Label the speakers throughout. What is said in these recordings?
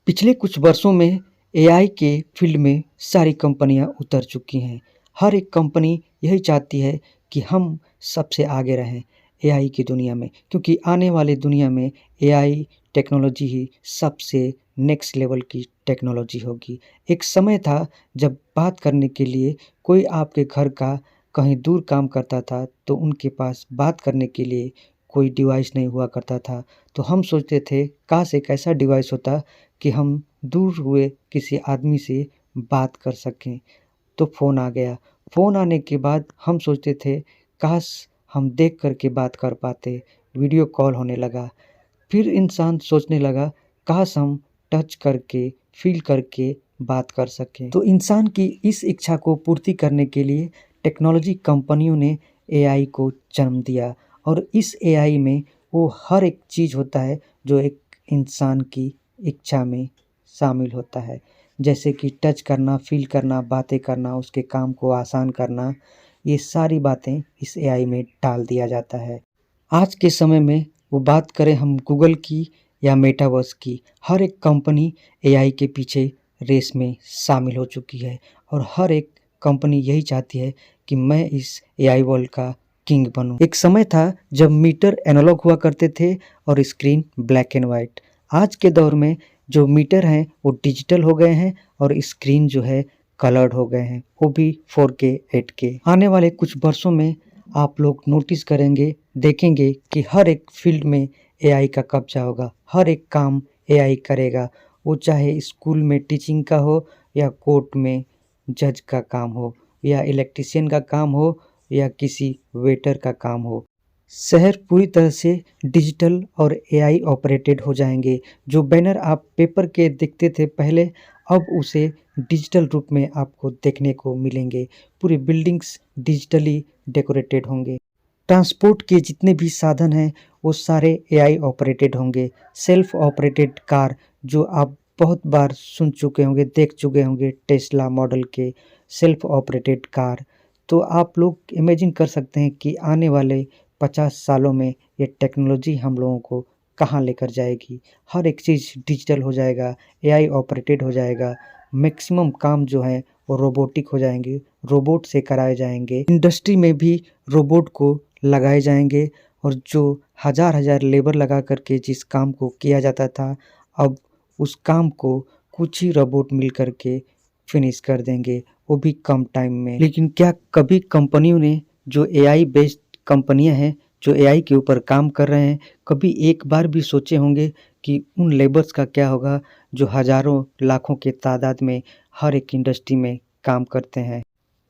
Speaker 1: पिछले कुछ वर्षों में एआई के फील्ड में सारी कंपनियां उतर चुकी हैं। हर एक कंपनी यही चाहती है कि हम सबसे आगे रहें एआई की दुनिया में, क्योंकि आने वाले दुनिया में एआई टेक्नोलॉजी ही सबसे नेक्स्ट लेवल की टेक्नोलॉजी होगी। एक समय था जब बात करने के लिए कोई आपके घर का कहीं दूर काम करता था तो उनके पास बात करने के लिए कोई डिवाइस नहीं हुआ करता था। तो हम सोचते थे काश एक ऐसा डिवाइस होता कि हम दूर हुए किसी आदमी से बात कर सकें। तो फ़ोन आ गया। फ़ोन आने के बाद हम सोचते थे काश हम देख कर के बात कर पाते, वीडियो कॉल होने लगा। फिर इंसान सोचने लगा काश हम टच करके, फ़ील करके बात कर सकें। तो इंसान की इस इच्छा को पूर्ति करने के लिए टेक्नोलॉजी कंपनियों ने एआई को जन्म दिया और इस एआई में वो हर एक चीज़ होता है जो एक इंसान की इच्छा में शामिल होता है। जैसे कि टच करना, फ़ील करना, बातें करना, उसके काम को आसान करना, ये सारी बातें इस एआई में डाल दिया जाता है। आज के समय में वो बात करें हम गूगल की या मेटावर्स की, हर एक कंपनी एआई के पीछे रेस में शामिल हो चुकी है और हर एक कंपनी यही चाहती है कि मैं इस एआई वर्ल्ड का किंग बनूं। एक समय था जब मीटर एनालॉग हुआ करते थे और स्क्रीन ब्लैक एंड वाइट। आज के दौर में जो मीटर हैं वो डिजिटल हो गए हैं और स्क्रीन जो है कलर्ड हो गए हैं, वो भी 4K 8K। आने वाले कुछ वर्षों में आप लोग नोटिस करेंगे, देखेंगे कि हर एक फील्ड में एआई का कब्जा होगा। हर एक काम एआई करेगा, वो चाहे स्कूल में टीचिंग का हो या कोर्ट में जज का काम हो या इलेक्ट्रिशियन का काम हो या किसी वेटर का काम हो। शहर पूरी तरह से डिजिटल और एआई ऑपरेटेड हो जाएंगे। जो बैनर आप पेपर के देखते थे पहले, अब उसे डिजिटल रूप में आपको देखने को मिलेंगे। पूरी बिल्डिंग्स डिजिटली डेकोरेटेड होंगे। ट्रांसपोर्ट के जितने भी साधन हैं वो सारे एआई ऑपरेटेड होंगे। सेल्फ ऑपरेटेड कार जो आप बहुत बार सुन चुके होंगे, देख चुके होंगे, टेस्ला मॉडल के सेल्फ ऑपरेटेड कार। तो आप लोग इमेजिन कर सकते हैं कि आने वाले 50 सालों में ये टेक्नोलॉजी हम लोगों को कहाँ लेकर जाएगी। हर एक चीज़ डिजिटल हो जाएगा, एआई ऑपरेटेड हो जाएगा। मैक्सिमम काम जो है वो रोबोटिक हो जाएंगे, रोबोट से कराए जाएंगे। इंडस्ट्री में भी रोबोट को लगाए जाएंगे और जो हज़ार हज़ार लेबर लगा करके जिस काम को किया जाता था, अब उस काम को कुछ ही रोबोट मिल करके फिनिश कर देंगे, वो भी कम टाइम में। लेकिन क्या कभी कंपनियों ने, जो एआई बेस्ड कंपनियां हैं जो एआई के ऊपर काम कर रहे हैं, कभी एक बार भी सोचे होंगे कि उन लेबर्स का क्या होगा जो हज़ारों लाखों के तादाद में हर एक इंडस्ट्री में काम करते हैं।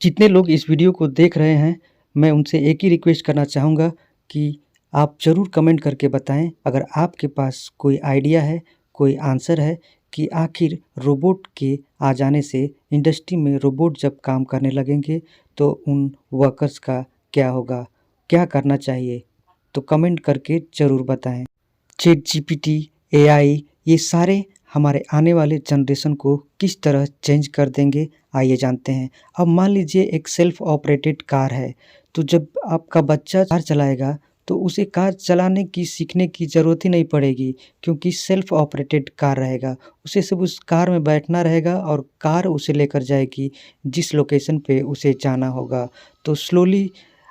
Speaker 1: जितने लोग इस वीडियो को देख रहे हैं, मैं उनसे एक ही रिक्वेस्ट करना चाहूँगा कि आप ज़रूर कमेंट करके बताएं अगर आपके पास कोई आइडिया है, कोई आंसर है कि आखिर रोबोट के आ जाने से इंडस्ट्री में रोबोट जब काम करने लगेंगे तो उन वर्कर्स का क्या होगा, क्या करना चाहिए। तो कमेंट करके ज़रूर बताएं। चैट जीपीटी, एआई, ये सारे हमारे आने वाले जनरेशन को किस तरह चेंज कर देंगे, आइए जानते हैं। अब मान लीजिए एक सेल्फ ऑपरेटेड कार है, तो जब आपका बच्चा कार चलाएगा तो उसे कार चलाने की, सीखने की ज़रूरत ही नहीं पड़ेगी, क्योंकि सेल्फ ऑपरेटेड कार रहेगा। उसे सिर्फ उस कार में बैठना रहेगा और कार उसे लेकर जाएगी जिस लोकेशन पे उसे जाना होगा। तो स्लोली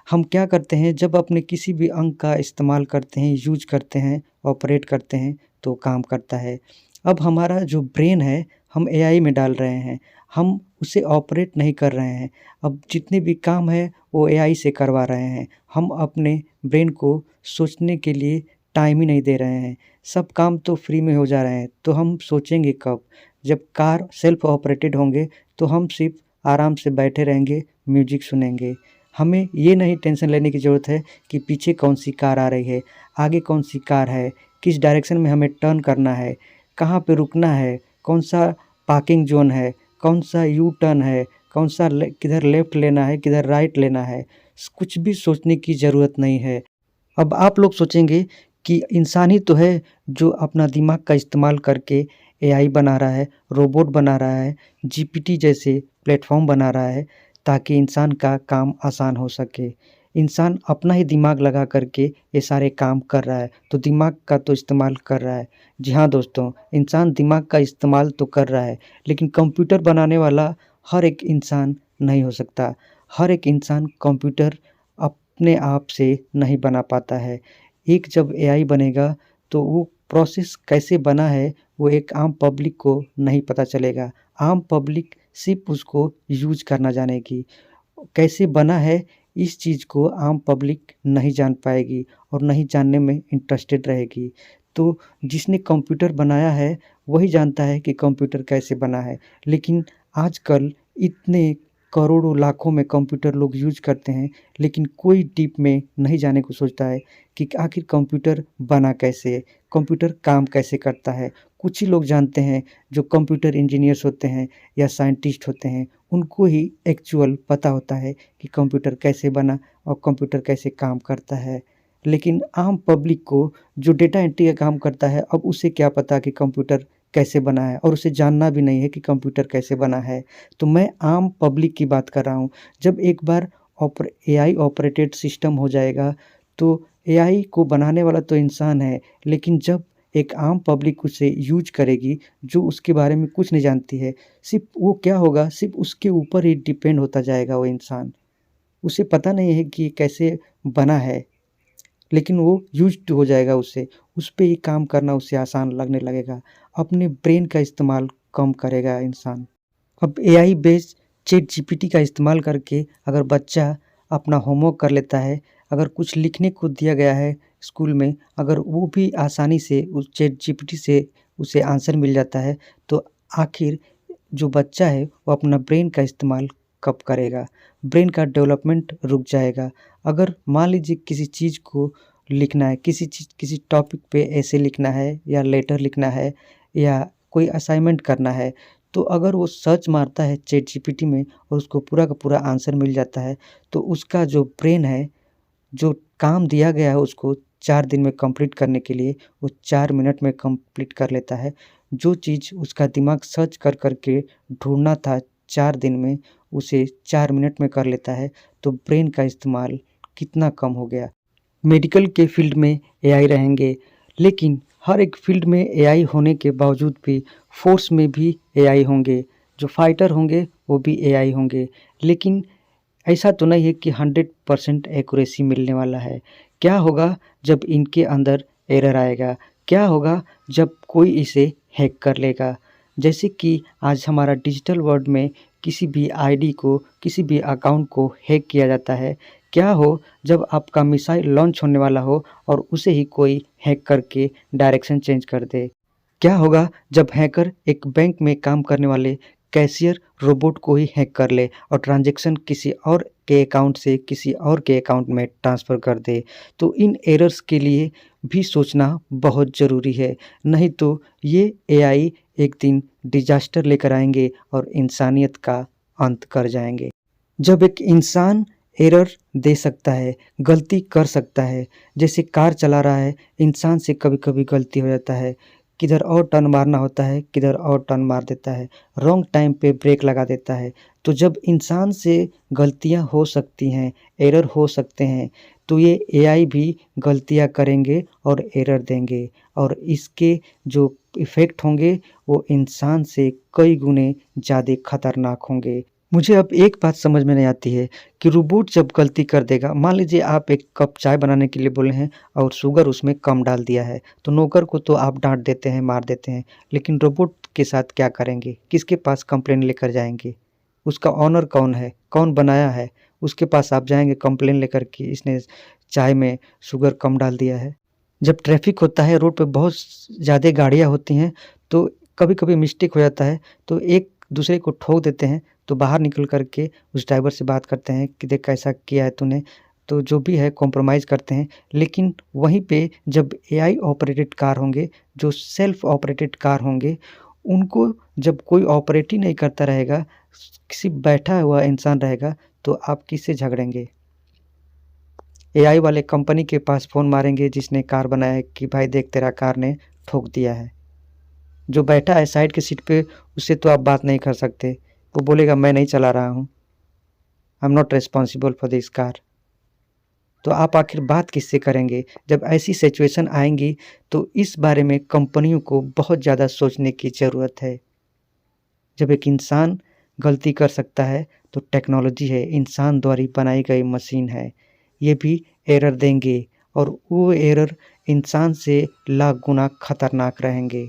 Speaker 1: हम क्या करते हैं, जब अपने किसी भी अंग का इस्तेमाल करते हैं, यूज करते हैं, ऑपरेट करते हैं तो काम करता है। अब हमारा जो ब्रेन है हम एआई में डाल रहे हैं, हम उसे ऑपरेट नहीं कर रहे हैं। अब जितने भी काम है वो एआई से करवा रहे हैं। हम अपने ब्रेन को सोचने के लिए टाइम ही नहीं दे रहे हैं। सब काम तो फ्री में हो जा रहे हैं, तो हम सोचेंगे कब? जब कार सेल्फ ऑपरेटेड होंगे तो हम सिर्फ आराम से बैठे रहेंगे, म्यूजिक सुनेंगे। हमें ये नहीं टेंशन लेने की ज़रूरत है कि पीछे कौन सी कार आ रही है, आगे कौन सी कार है, किस डायरेक्शन में हमें टर्न करना है, कहाँ पे रुकना है, कौन सा पार्किंग जोन है, कौन सा यू टर्न है, कौन सा किधर लेफ़्ट लेना है, किधर राइट लेना है। कुछ भी सोचने की ज़रूरत नहीं है। अब आप लोग सोचेंगे कि इंसान ही तो है जो अपना दिमाग का इस्तेमाल करके एआई बना रहा है, रोबोट बना रहा है, जीपीटी जैसे प्लेटफॉर्म बना रहा है ताकि इंसान का काम आसान हो सके। इंसान अपना ही दिमाग लगा करके ये सारे काम कर रहा है, तो दिमाग का तो इस्तेमाल कर रहा है। जी हाँ दोस्तों, इंसान दिमाग का इस्तेमाल तो कर रहा है, लेकिन कंप्यूटर बनाने वाला हर एक इंसान नहीं हो सकता। हर एक इंसान कंप्यूटर अपने आप से नहीं बना पाता है। एक जब एआई बनेगा तो वो प्रोसेस कैसे बना है वो एक आम पब्लिक को नहीं पता चलेगा। आम पब्लिक सिर्फ उसको यूज करना जानेगी। कैसे बना है इस चीज़ को आम पब्लिक नहीं जान पाएगी और नहीं जानने में इंटरेस्टेड रहेगी। तो जिसने कंप्यूटर बनाया है वही जानता है कि कंप्यूटर कैसे बना है। लेकिन आजकल इतने करोड़ों लाखों में कंप्यूटर लोग यूज करते हैं, लेकिन कोई डीप में नहीं जाने को सोचता है कि आखिर कंप्यूटर बना कैसे है, कंप्यूटर काम कैसे करता है। कुछ ही लोग जानते हैं जो कंप्यूटर इंजीनियर्स होते हैं या साइंटिस्ट होते हैं, उनको ही एक्चुअल पता होता है कि कंप्यूटर कैसे बना और कंप्यूटर कैसे काम करता है। लेकिन आम पब्लिक को जो डेटा एंट्री का काम करता है, अब उसे क्या पता कि कंप्यूटर कैसे बना है, और उसे जानना भी नहीं है कि कंप्यूटर कैसे बना है। तो मैं आम पब्लिक की बात कर रहा हूँ। जब एक बार एआई ऑपरेटेड सिस्टम हो जाएगा तो एआई को बनाने वाला तो इंसान है, लेकिन जब एक आम पब्लिक उसे यूज करेगी जो उसके बारे में कुछ नहीं जानती है, सिर्फ वो क्या होगा, सिर्फ उसके ऊपर ही डिपेंड होता जाएगा वो इंसान। उसे पता नहीं है कि कैसे बना है, लेकिन वो यूज्ड हो जाएगा उससे, उस पे ही काम करना उसे आसान लगने लगेगा। अपने ब्रेन का इस्तेमाल कम करेगा इंसान। अब एआई बेस्ड चैट जीपीटी का इस्तेमाल करके अगर बच्चा अपना होमवर्क कर लेता है, अगर कुछ लिखने को दिया गया है स्कूल में, अगर वो भी आसानी से उस चैट जीपीटी से उसे आंसर मिल जाता है, तो आखिर जो बच्चा है वो अपना ब्रेन का इस्तेमाल कब करेगा? ब्रेन का डेवलपमेंट रुक जाएगा। अगर मान लीजिए किसी चीज़ को लिखना है, किसी टॉपिक पे ऐसे लिखना है या लेटर लिखना है या कोई असाइनमेंट करना है, तो अगर वो सर्च मारता है चैट जीपीटी में और उसको पूरा का पूरा आंसर मिल जाता है, तो उसका जो ब्रेन है, जो काम दिया गया है उसको 4 दिन में कंप्लीट करने के लिए, वो 4 मिनट में कंप्लीट कर लेता है। जो चीज़ उसका दिमाग सर्च कर के ढूँढना था 4 दिन में, उसे 4 मिनट में कर लेता है। तो ब्रेन का इस्तेमाल कितना कम हो गया। मेडिकल के फील्ड में एआई रहेंगे, लेकिन हर एक फील्ड में एआई होने के बावजूद भी फ़ोर्स में भी एआई होंगे। जो फाइटर होंगे वो भी एआई होंगे। लेकिन ऐसा तो नहीं है कि 100% एक्यूरेसी मिलने वाला है। क्या होगा जब इनके अंदर एरर आएगा? क्या होगा जब कोई इसे हैक कर लेगा? जैसे कि आज हमारा डिजिटल वर्ल्ड में किसी भी आईडी को, किसी भी अकाउंट को हैक किया जाता है। क्या हो जब आपका मिसाइल लॉन्च होने वाला हो और उसे ही कोई हैक करके डायरेक्शन चेंज कर दे? क्या होगा जब हैकर एक बैंक में काम करने वाले कैशियर रोबोट को ही हैक कर ले और ट्रांजैक्शन किसी और के अकाउंट से किसी और के अकाउंट में ट्रांसफ़र कर दे? तो इन एरर्स के लिए भी सोचना बहुत ज़रूरी है, नहीं तो ये एआई एक दिन डिज़ास्टर लेकर आएँगे और इंसानियत का अंत कर जाएँगे। जब एक इंसान एरर दे सकता है, गलती कर सकता है, जैसे कार चला रहा है, इंसान से कभी-कभी गलती हो जाता है, किधर और टर्न मारना होता है, किधर और टर्न मार देता है, रॉन्ग टाइम पे ब्रेक लगा देता है। तो जब इंसान से गलतियाँ हो सकती हैं, एरर हो सकते हैं, तो ये एआई भी गलतियाँ करेंगे और एरर देंगे, और इसके जो इफ़ेक्ट होंगे वो इंसान से कई गुने ज़्यादा खतरनाक होंगे। मुझे अब एक बात समझ में नहीं आती है कि रोबोट जब गलती कर देगा, मान लीजिए आप एक कप चाय बनाने के लिए बोले हैं और शुगर उसमें कम डाल दिया है, तो नौकर को तो आप डाँट देते हैं, मार देते हैं, लेकिन रोबोट के साथ क्या करेंगे? किसके पास कंप्लेन लेकर जाएँगे? उसका ओनर कौन है? कौन बनाया है? उसके पास आप जाएँगे कंप्लेन लेकर कि इसने चाय में शुगर कम डाल दिया है। जब ट्रैफ़िक होता है, रोड पे बहुत ज़्यादा गाड़ियाँ होती हैं, तो कभी-कभी मिस्टेक हो जाता है, तो एक दूसरे को ठोक देते हैं, तो बाहर निकल कर के उस ड्राइवर से बात करते हैं कि देख कैसा किया है तूने, तो जो भी है कॉम्प्रोमाइज़ करते हैं। लेकिन वहीं पे जब एआई ऑपरेटेड कार होंगे, जो सेल्फ ऑपरेटेड कार होंगे, उनको जब कोई ऑपरेट ही नहीं करता रहेगा, सिर्फ़ बैठा हुआ इंसान रहेगा, तो आप किससे झगड़ेंगे? एआई वाले कंपनी के पास फ़ोन मारेंगे जिसने कार बनाया है कि भाई देख तेरा कार ने ठोक दिया है। जो बैठा है साइड की सीट पे उससे तो आप बात नहीं कर सकते। वो बोलेगा मैं नहीं चला रहा हूँ। I am not responsible for this car. तो आप आखिर बात किससे करेंगे? जब ऐसी सिचुएशन आएँगी तो इस बारे में कंपनियों को बहुत ज़्यादा सोचने की ज़रूरत है। जब एक इंसान गलती कर सकता है तो टेक्नोलॉजी है, इंसान द्वारा बनाई गई मशीन है, ये भी एरर देंगे और वो एरर इंसान से लाख गुना खतरनाक रहेंगे।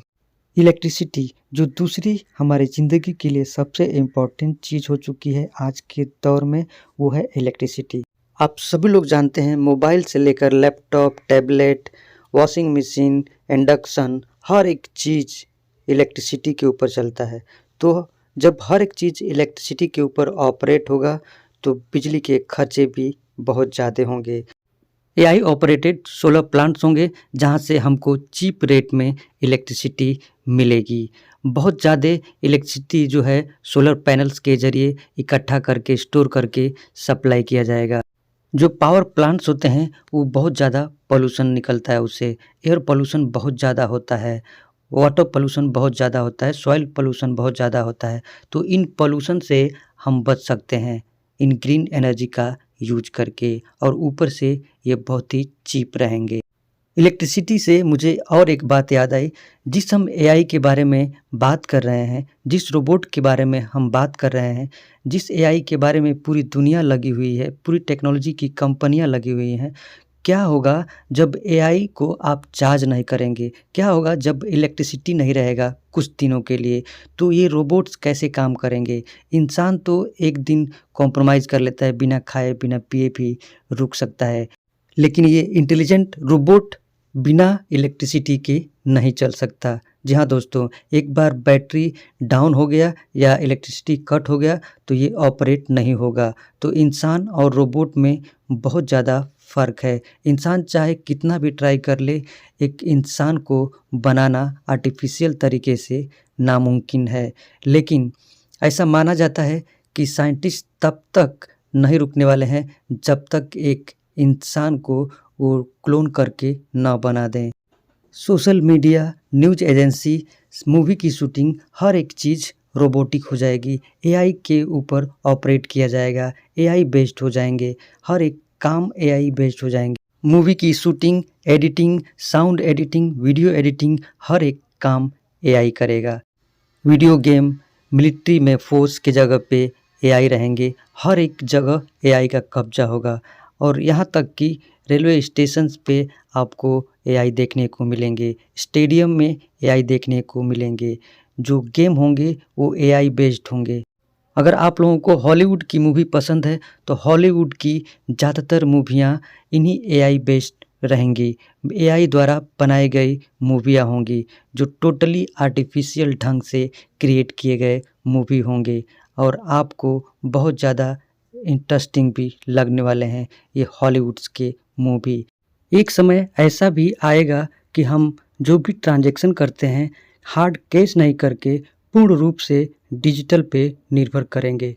Speaker 1: इलेक्ट्रिसिटी जो दूसरी हमारी ज़िंदगी के लिए सबसे इम्पोर्टेंट चीज़ हो चुकी है आज के दौर में, वो है इलेक्ट्रिसिटी। आप सभी लोग जानते हैं मोबाइल से लेकर laptop, tablet, washing machine, induction, हर एक चीज़ इलेक्ट्रिसिटी के ऊपर चलता है। तो जब हर एक चीज़ इलेक्ट्रिसिटी के ऊपर ऑपरेट होगा तो बिजली के खर्चे भी बहुत ज़्यादा होंगे। एआई ऑपरेटेड सोलर प्लांट्स होंगे जहाँ से हमको चीप रेट में इलेक्ट्रिसिटी मिलेगी। बहुत ज़्यादा इलेक्ट्रिसिटी जो है सोलर पैनल्स के ज़रिए इकट्ठा करके स्टोर करके सप्लाई किया जाएगा। जो पावर प्लांट्स होते हैं वो बहुत ज़्यादा पॉल्यूशन निकलता है, उससे एयर पॉल्यूशन बहुत ज़्यादा होता है, वाटर पॉल्यूशन बहुत ज़्यादा होता है, सॉइल पॉल्यूशन बहुत ज़्यादा होता है। तो इन पॉल्यूशन से हम बच सकते हैं इन ग्रीन एनर्जी का यूज करके, और ऊपर से ये बहुत ही चीप रहेंगे। इलेक्ट्रिसिटी से मुझे और एक बात याद आई, जिस हम एआई के बारे में बात कर रहे हैं, जिस रोबोट के बारे में हम बात कर रहे हैं, जिस एआई के बारे में पूरी दुनिया लगी हुई है, पूरी टेक्नोलॉजी की कंपनियां लगी हुई हैं, क्या होगा जब एआई को आप चार्ज नहीं करेंगे? क्या होगा जब इलेक्ट्रिसिटी नहीं रहेगा कुछ दिनों के लिए? तो ये रोबोट्स कैसे काम करेंगे? इंसान तो एक दिन कॉम्प्रोमाइज़ कर लेता है, बिना खाए बिना पिए भी रुक सकता है, लेकिन ये इंटेलिजेंट रोबोट बिना इलेक्ट्रिसिटी के नहीं चल सकता। जी हाँ दोस्तों, एक बार बैटरी डाउन हो गया या इलेक्ट्रिसिटी कट हो गया तो ये ऑपरेट नहीं होगा। तो इंसान और रोबोट में बहुत ज़्यादा फ़र्क है। इंसान चाहे कितना भी ट्राई कर ले, एक इंसान को बनाना आर्टिफिशियल तरीके से नामुमकिन है। लेकिन ऐसा माना जाता है कि साइंटिस्ट तब तक नहीं रुकने वाले हैं जब तक एक इंसान को वो क्लोन करके ना बना दें। Social media, news agency, movie की शूटिंग, हर एक चीज़ रोबोटिक हो जाएगी। एआई के ऊपर ऑपरेट किया जाएगा, एआई बेस्ड हो जाएंगे, हर एक काम एआई बेस्ड हो जाएंगे। मूवी की shooting, editing, sound editing, video editing, हर एक काम एआई करेगा। वीडियो गेम, मिलिट्री में फोर्स के जगह पे एआई रहेंगे, हर एक जगह एआई का कब्जा होगा। और यहाँ तक कि रेलवे स्टेशंस पे आपको एआई देखने को मिलेंगे, स्टेडियम में एआई देखने को मिलेंगे। जो गेम होंगे वो एआई बेस्ड होंगे। अगर आप लोगों को हॉलीवुड की मूवी पसंद है तो हॉलीवुड की ज़्यादातर मूवियाँ इन्हीं एआई बेस्ड रहेंगी। एआई द्वारा बनाई गई मूवियाँ होंगी जो टोटली आर्टिफिशियल ढंग से क्रिएट किए गए मूवी होंगे, और आपको बहुत ज़्यादा इंटरेस्टिंग भी लगने वाले हैं ये हॉलीवुड्स के मूवी। एक समय ऐसा भी आएगा कि हम जो भी ट्रांजैक्शन करते हैं हार्ड कैश नहीं करके पूर्ण रूप से डिजिटल पे निर्भर करेंगे,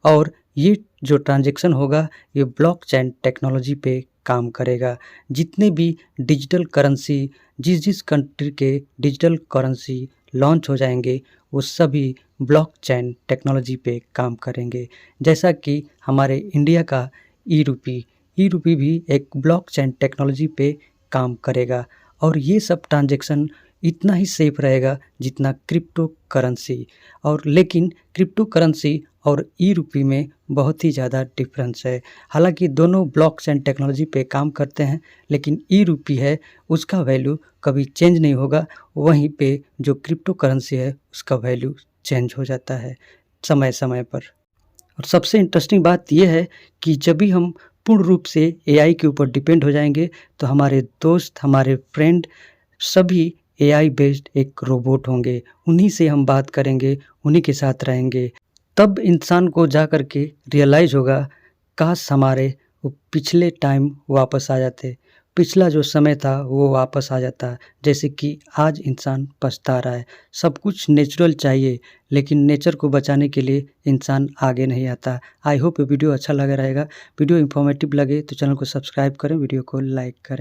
Speaker 1: और ये जो ट्रांजैक्शन होगा ये ब्लॉकचेन टेक्नोलॉजी पे काम करेगा। जितने भी डिजिटल करेंसी, जिस कंट्री के डिजिटल करेंसी लॉन्च हो जाएंगे वो सभी ब्लॉकचेन टेक्नोलॉजी पे काम करेंगे। जैसा कि हमारे इंडिया का ई-रूपी भी एक ब्लॉकचेन टेक्नोलॉजी पे काम करेगा, और ये सब ट्रांजैक्शन इतना ही सेफ रहेगा जितना क्रिप्टो करेंसी। और लेकिन क्रिप्टो करेंसी और ई-रूपी में बहुत ही ज़्यादा डिफरेंस है। हालांकि दोनों ब्लॉकचेन टेक्नोलॉजी पे काम करते हैं, लेकिन ई-रूपी है उसका वैल्यू कभी चेंज नहीं होगा, वहीं पे जो क्रिप्टो करेंसी है उसका वैल्यू चेंज हो जाता है समय समय पर। और सबसे इंटरेस्टिंग बात यह है कि जब भी हम पूर्ण रूप से एआई के ऊपर डिपेंड हो जाएंगे तो हमारे दोस्त, हमारे फ्रेंड सभी एआई बेस्ड एक रोबोट होंगे। उन्हीं से हम बात करेंगे, उन्हीं के साथ रहेंगे। तब इंसान को जा कर के रियलाइज़ होगा, काश हमारे वो पिछले टाइम वापस आ जाते, पिछला जो समय था वो वापस आ जाता। जैसे कि आज इंसान पछता रहा है। सब कुछ नेचुरल चाहिए, लेकिन नेचर को बचाने के लिए इंसान आगे नहीं आता। आई होप ये वीडियो अच्छा लगा रहेगा। वीडियो इन्फॉर्मेटिव लगे तो चैनल को सब्सक्राइब करें, वीडियो को लाइक करें।